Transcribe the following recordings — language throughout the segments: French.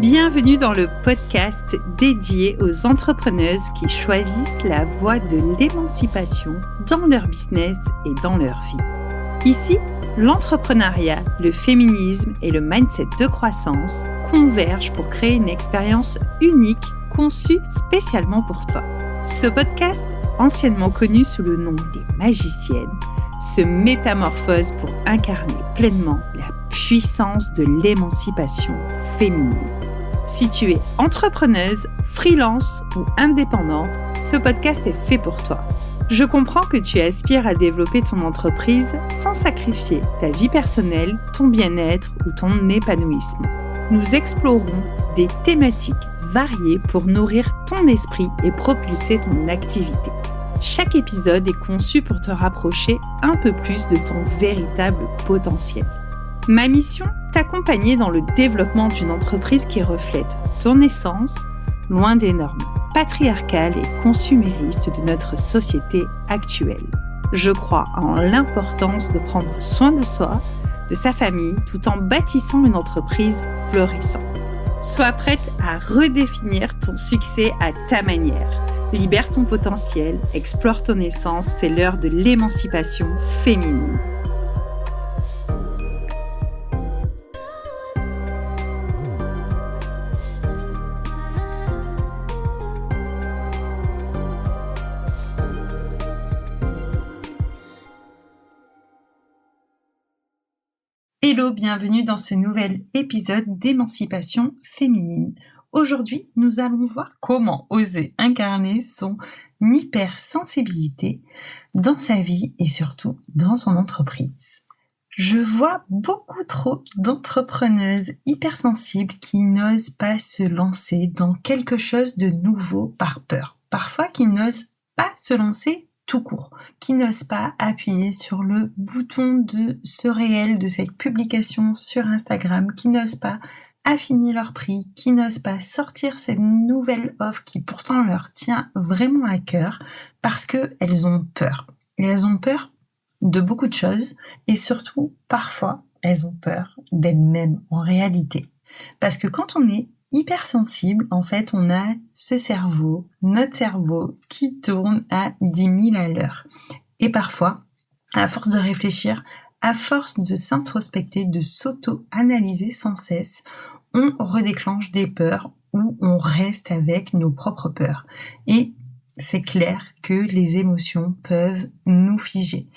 Bienvenue dans le podcast dédié aux entrepreneuses qui choisissent la voie de l'émancipation dans leur business et dans leur vie. Ici, l'entrepreneuriat, le féminisme et le mindset de croissance convergent pour créer une expérience unique conçue spécialement pour toi. Ce podcast, anciennement connu sous le nom des magiciennes, se métamorphose pour incarner pleinement la puissance de l'émancipation féminine. Si tu es entrepreneuse, freelance ou indépendante, ce podcast est fait pour toi. Je comprends que tu aspires à développer ton entreprise sans sacrifier ta vie personnelle, ton bien-être ou ton épanouissement. Nous explorons des thématiques variées pour nourrir ton esprit et propulser ton activité. Chaque épisode est conçu pour te rapprocher un peu plus de ton véritable potentiel. Ma mission, t'accompagner dans le développement d'une entreprise qui reflète ton essence, loin des normes patriarcales et consuméristes de notre société actuelle. Je crois en l'importance de prendre soin de soi, de sa famille, tout en bâtissant une entreprise florissante. Sois prête à redéfinir ton succès à ta manière. Libère ton potentiel, explore ton essence, c'est l'heure de l'émancipation féminine. Hello, bienvenue dans ce nouvel épisode d'émancipation féminine. Aujourd'hui, nous allons voir comment oser incarner son hypersensibilité dans sa vie et surtout dans son entreprise. Je vois beaucoup trop d'entrepreneuses hypersensibles qui n'osent pas se lancer dans quelque chose de nouveau par peur. Parfois qui n'osent pas se lancer tout court, qui n'osent pas appuyer sur le bouton de ce réel, de cette publication sur Instagram, qui n'osent pas affiner leur prix, qui n'osent pas sortir cette nouvelle offre qui pourtant leur tient vraiment à cœur parce qu'elles ont peur. Et elles ont peur de beaucoup de choses et surtout, parfois, elles ont peur d'elles-mêmes en réalité. Parce que quand on est hypersensible, en fait, on a notre cerveau qui tourne à 10 000 à l'heure. Et parfois, à force de réfléchir, à force de s'introspecter, de s'auto-analyser sans cesse, on redéclenche des peurs ou on reste avec nos propres peurs. Et c'est clair que les émotions peuvent nous figer.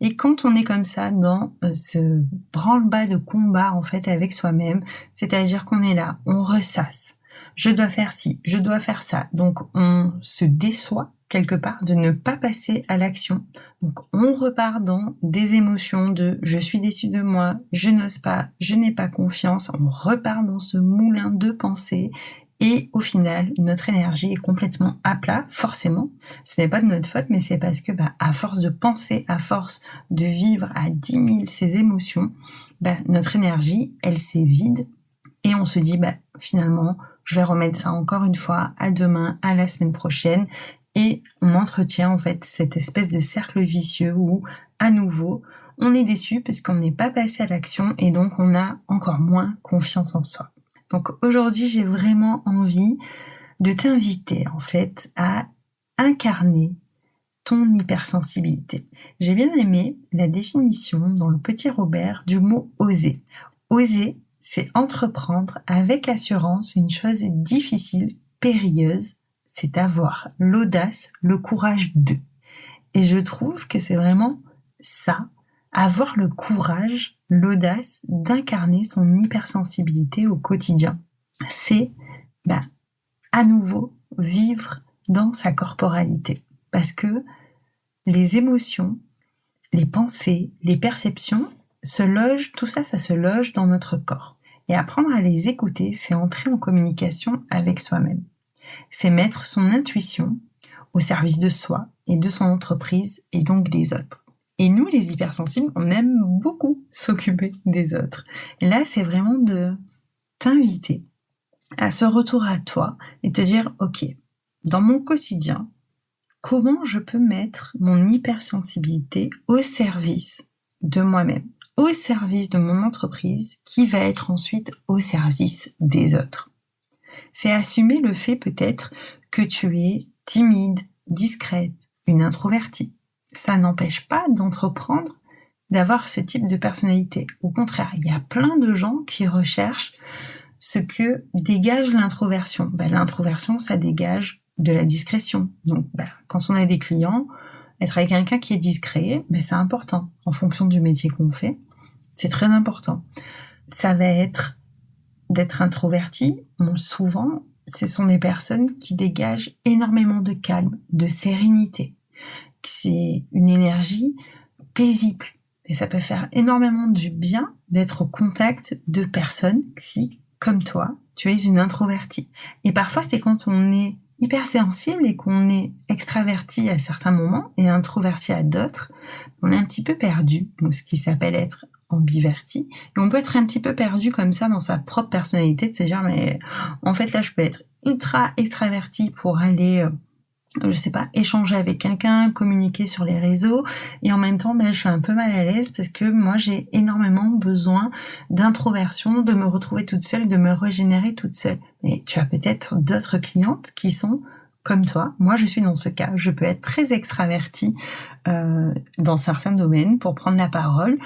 Et quand on est comme ça dans ce branle-bas de combat en fait avec soi-même, c'est-à-dire qu'on est là, on ressasse. Je dois faire ci, je dois faire ça. Donc on se déçoit quelque part de ne pas passer à l'action. Donc on repart dans des émotions de je suis déçu de moi, je n'ose pas, je n'ai pas confiance. On repart dans ce moulin de pensée. Et au final, notre énergie est complètement à plat, forcément. Ce n'est pas de notre faute, mais c'est parce que, à force de penser, à force de vivre à 10 000 ces émotions, notre énergie, elle s'est vide. Et on se dit, finalement, je vais remettre ça encore une fois à demain, à la semaine prochaine. Et on entretient, en fait, cette espèce de cercle vicieux où, à nouveau, on est déçu parce qu'on n'est pas passé à l'action et donc on a encore moins confiance en soi. Donc aujourd'hui, j'ai vraiment envie de t'inviter en fait à incarner ton hypersensibilité. J'ai bien aimé la définition dans le Petit Robert du mot oser. Oser, c'est entreprendre avec assurance une chose difficile, périlleuse, c'est avoir l'audace, le courage de. Et je trouve que c'est vraiment ça, avoir le courage, l'audace d'incarner son hypersensibilité au quotidien. C'est, à nouveau, vivre dans sa corporalité. Parce que les émotions, les pensées, les perceptions tout ça se loge dans notre corps. Et apprendre à les écouter, c'est entrer en communication avec soi-même. C'est mettre son intuition au service de soi et de son entreprise et donc des autres. Et nous, les hypersensibles, on aime beaucoup s'occuper des autres. Et là, c'est vraiment de t'inviter à ce retour à toi et te dire, ok, dans mon quotidien, comment je peux mettre mon hypersensibilité au service de moi-même, au service de mon entreprise, qui va être ensuite au service des autres. C'est assumer le fait peut-être que tu es timide, discrète, une introvertie. Ça n'empêche pas d'entreprendre, d'avoir ce type de personnalité. Au contraire, il y a plein de gens qui recherchent ce que dégage l'introversion. L'introversion, ça dégage de la discrétion. Donc, quand on a des clients, être avec quelqu'un qui est discret, c'est important. En fonction du métier qu'on fait, c'est très important. Ça va être d'être introverti. Souvent, ce sont des personnes qui dégagent énormément de calme, de sérénité. C'est une énergie paisible. Et ça peut faire énormément du bien d'être au contact de personnes si, comme toi, tu es une introvertie. Et parfois, c'est quand on est hypersensible et qu'on est extraverti à certains moments et introverti à d'autres, on est un petit peu perdu, donc ce qui s'appelle être ambiverti. Et on peut être un petit peu perdu comme ça dans sa propre personnalité, de se dire, mais en fait là, je peux être ultra extraverti pour aller échanger avec quelqu'un, communiquer sur les réseaux, et en même temps, je suis un peu mal à l'aise parce que moi, j'ai énormément besoin d'introversion, de me retrouver toute seule, de me régénérer toute seule. Et tu as peut-être d'autres clientes qui sont comme toi. Moi, je suis dans ce cas. Je peux être très extravertie dans certains domaines pour prendre la parole,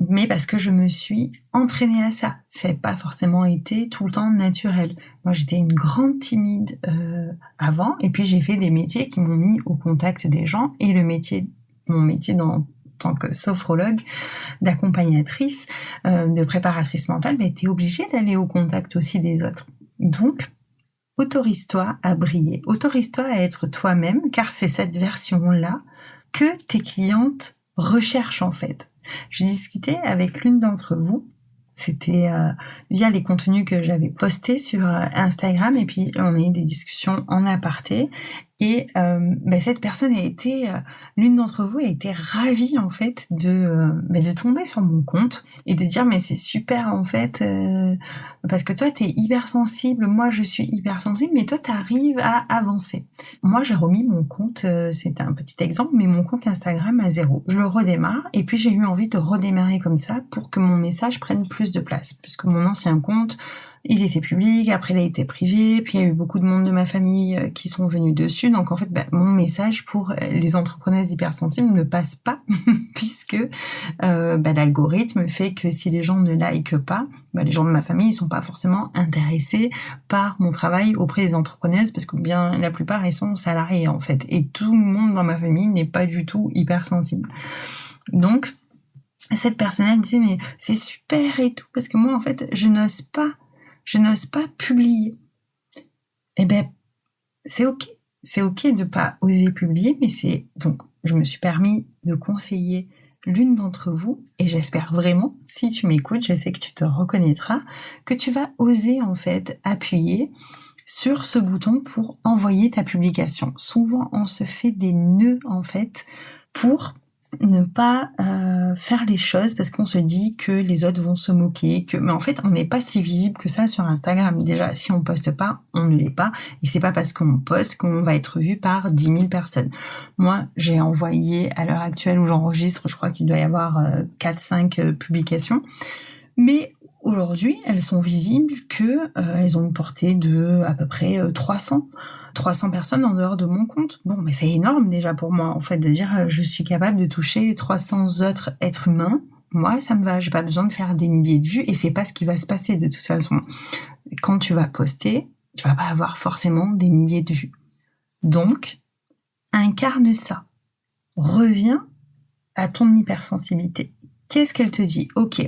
mais parce que je me suis entraînée à ça. C'est pas forcément été tout le temps naturel. Moi, j'étais une grande timide avant, et puis j'ai fait des métiers qui m'ont mis au contact des gens, et mon métier en tant que sophrologue, d'accompagnatrice, de préparatrice mentale, t'es obligée d'aller au contact aussi des autres. Donc, autorise-toi à briller, autorise-toi à être toi-même, car c'est cette version-là que tes clientes recherchent en fait. Je discutais avec l'une d'entre vous, c'était via les contenus que j'avais postés sur Instagram, et puis on a eu des discussions en aparté, et cette personne l'une d'entre vous a été ravie en fait de tomber sur mon compte et de dire mais c'est super en fait parce que toi t'es hypersensible, moi je suis hypersensible, mais toi t'arrives à avancer. Moi j'ai remis mon compte, c'était un petit exemple, mais mon compte Instagram à 0. Je le redémarre, et puis j'ai eu envie de redémarrer comme ça pour que mon message prenne plus de place, puisque mon ancien compte, il était public, après il a été privé, puis il y a eu beaucoup de monde de ma famille qui sont venus dessus, donc en fait mon message pour les entrepreneuses hypersensibles ne passe pas puisque l'algorithme fait que si les gens ne likent pas, les gens de ma famille ils sont pas forcément intéressés par mon travail auprès des entrepreneuses, parce que bien la plupart ils sont salariés en fait, et tout le monde dans ma famille n'est pas du tout hypersensible. Donc cette personne-là me disait mais c'est super et tout, parce que moi en fait je n'ose pas publier. C'est ok de pas oser publier, mais donc je me suis permis de conseiller l'une d'entre vous, et j'espère vraiment, si tu m'écoutes, je sais que tu te reconnaîtras, que tu vas oser en fait appuyer sur ce bouton pour envoyer ta publication. Souvent on se fait des nœuds en fait pour ne pas faire les choses parce qu'on se dit que les autres vont se moquer, mais en fait on n'est pas si visible que ça sur Instagram. Déjà, si on poste pas, on ne l'est pas, et c'est pas parce qu'on poste qu'on va être vu par 10 000 personnes. Moi, j'ai envoyé, à l'heure actuelle où j'enregistre, je crois qu'il doit y avoir 4-5 publications, mais aujourd'hui, elles sont visibles elles ont une portée de à peu près 300 personnes en dehors de mon compte. Bon, mais c'est énorme déjà pour moi, en fait, de dire je suis capable de toucher 300 autres êtres humains. Moi, ça me va, j'ai pas besoin de faire des milliers de vues, et c'est pas ce qui va se passer de toute façon. Quand tu vas poster, tu vas pas avoir forcément des milliers de vues. Donc, incarne ça. Reviens à ton hypersensibilité. Qu'est-ce qu'elle te dit ? Ok,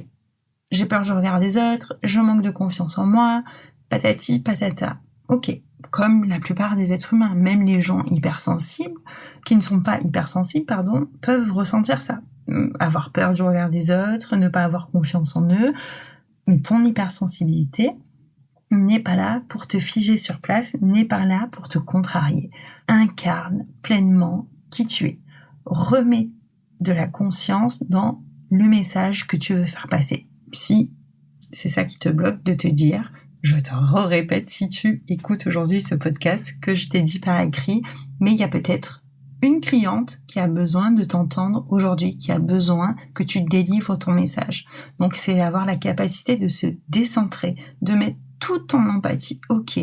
j'ai peur du regard des autres, je manque de confiance en moi, patati patata. Ok, comme la plupart des êtres humains, même les gens hypersensibles, qui ne sont pas hypersensibles, peuvent ressentir ça. Avoir peur du regard des autres, ne pas avoir confiance en eux, mais ton hypersensibilité n'est pas là pour te figer sur place, n'est pas là pour te contrarier. Incarne pleinement qui tu es. Remets de la conscience dans le message que tu veux faire passer. Si c'est ça qui te bloque, de te dire, je te répète si tu écoutes aujourd'hui ce podcast que je t'ai dit par écrit, mais il y a peut-être une cliente qui a besoin de t'entendre aujourd'hui, qui a besoin que tu délivres ton message. Donc c'est avoir la capacité de se décentrer, de mettre tout en empathie. Ok,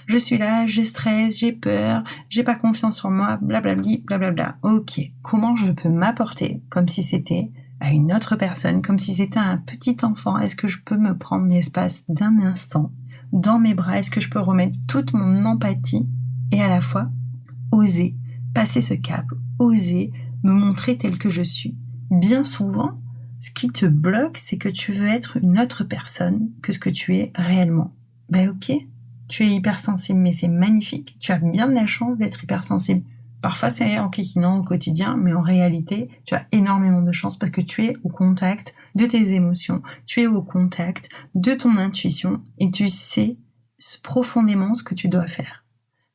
Je suis là, je stresse, j'ai peur, j'ai pas confiance en moi, blablabli, blablabla. Ok, comment je peux m'apporter comme si c'était à une autre personne, comme si c'était un petit enfant? Est-ce que je peux me prendre l'espace d'un instant dans mes bras? Est-ce que je peux remettre toute mon empathie et à la fois oser passer ce cap, oser me montrer tel que je suis? Bien souvent, ce qui te bloque, c'est que tu veux être une autre personne que ce que tu es réellement. Ben ok, tu es hypersensible, mais c'est magnifique. Tu as bien de la chance d'être hypersensible. Parfois, c'est enquiquinant au quotidien, mais en réalité, tu as énormément de chance parce que tu es au contact de tes émotions, tu es au contact de ton intuition et tu sais profondément ce que tu dois faire.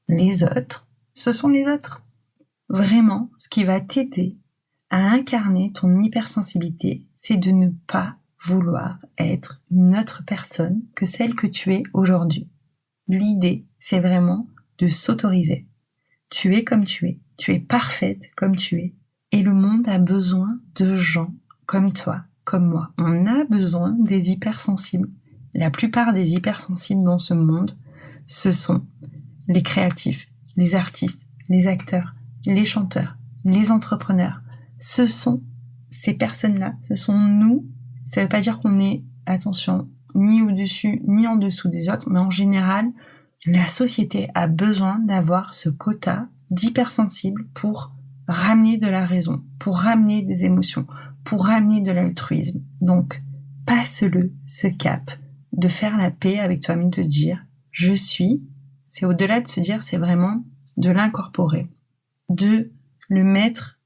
Les autres, ce sont les autres. Vraiment, ce qui va t'aider à incarner ton hypersensibilité, c'est de ne pas vouloir être une autre personne que celle que tu es aujourd'hui. L'idée, c'est vraiment de s'autoriser. Tu es comme tu es parfaite comme tu es, et le monde a besoin de gens comme toi, comme moi. On a besoin des hypersensibles. La plupart des hypersensibles dans ce monde, ce sont les créatifs, les artistes, les acteurs, les chanteurs, les entrepreneurs. Ce sont ces personnes-là, ce sont nous. Ça veut pas dire qu'on est, attention, ni au-dessus, ni en dessous des autres, mais en général, la société a besoin d'avoir ce quota d'hypersensibles pour ramener de la raison, pour ramener des émotions, pour ramener de l'altruisme. Donc, passe-le, ce cap, de faire la paix avec toi-même, de dire « je suis », c'est au-delà de se dire, c'est vraiment de l'incorporer, de le mettre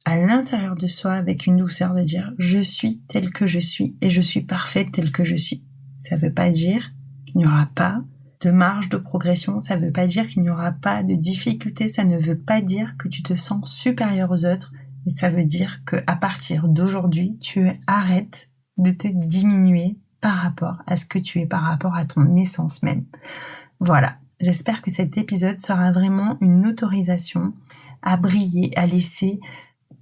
à l'intérieur de soi avec une douceur, de dire « je suis telle que je suis et je suis parfaite telle que je suis ». Ça veut pas dire qu'il n'y aura pas de marge de progression, ça veut pas dire qu'il n'y aura pas de difficultés, ça ne veut pas dire que tu te sens supérieur aux autres, et ça veut dire que à partir d'aujourd'hui, tu arrêtes de te diminuer par rapport à ce que tu es, par rapport à ton essence même. Voilà, j'espère que cet épisode sera vraiment une autorisation à briller, à laisser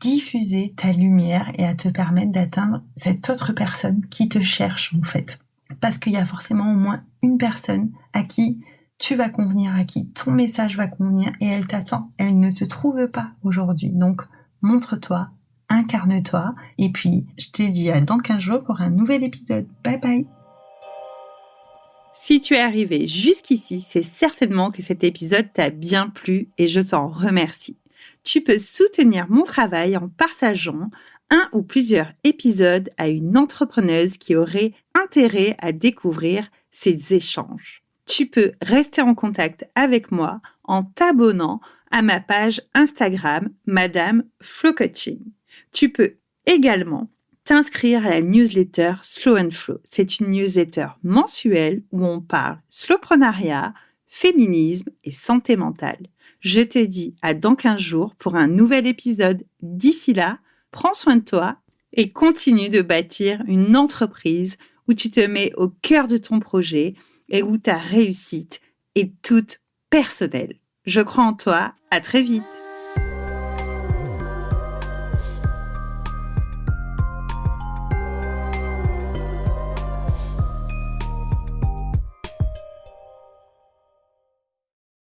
diffuser ta lumière et à te permettre d'atteindre cette autre personne qui te cherche en fait. Parce qu'il y a forcément au moins une personne à qui tu vas convenir, à qui ton message va convenir et elle t'attend. Elle ne te trouve pas aujourd'hui. Donc, montre-toi, incarne-toi et puis je te dis à dans 15 jours pour un nouvel épisode. Bye bye! Si tu es arrivé jusqu'ici, c'est certainement que cet épisode t'a bien plu et je t'en remercie. Tu peux soutenir mon travail en partageant un ou plusieurs épisodes à une entrepreneuse qui aurait intérêt à découvrir ces échanges. Tu peux rester en contact avec moi en t'abonnant à ma page Instagram Madame Flow Coaching. Tu peux également t'inscrire à la newsletter Slow and Flow. C'est une newsletter mensuelle où on parle slowpreneuriat, féminisme et santé mentale. Je te dis à dans 15 jours pour un nouvel épisode. D'ici là, prends soin de toi et continue de bâtir une entreprise où tu te mets au cœur de ton projet et où ta réussite est toute personnelle. Je crois en toi. À très vite.